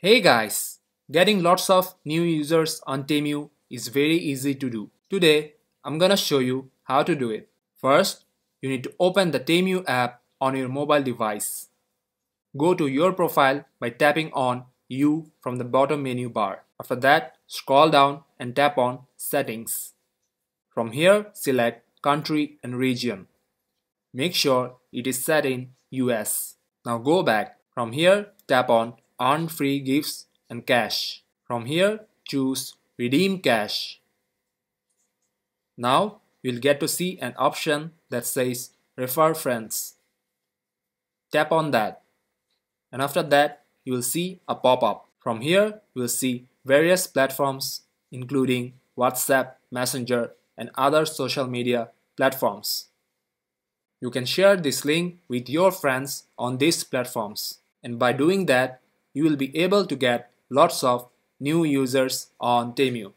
Hey guys! Getting lots of new users on Temu is very easy to do. Today, I'm gonna show you how to do it. First, you need to open the Temu app on your mobile device. Go to your profile by tapping on You from the bottom menu bar. After that, scroll down and tap on Settings. From here, select Country and Region. Make sure it is set in US. Now go back. From here, tap on Earn free gifts and cash. From here, choose Redeem cash. Now you'll get to see an option that says Refer friends. Tap on that. And after that, you will see a pop-up. From here, you will see various platforms including WhatsApp, Messenger, and other social media platforms. You can share this link with your friends on these platforms. And by doing that, you will be able to get lots of new users on Temu.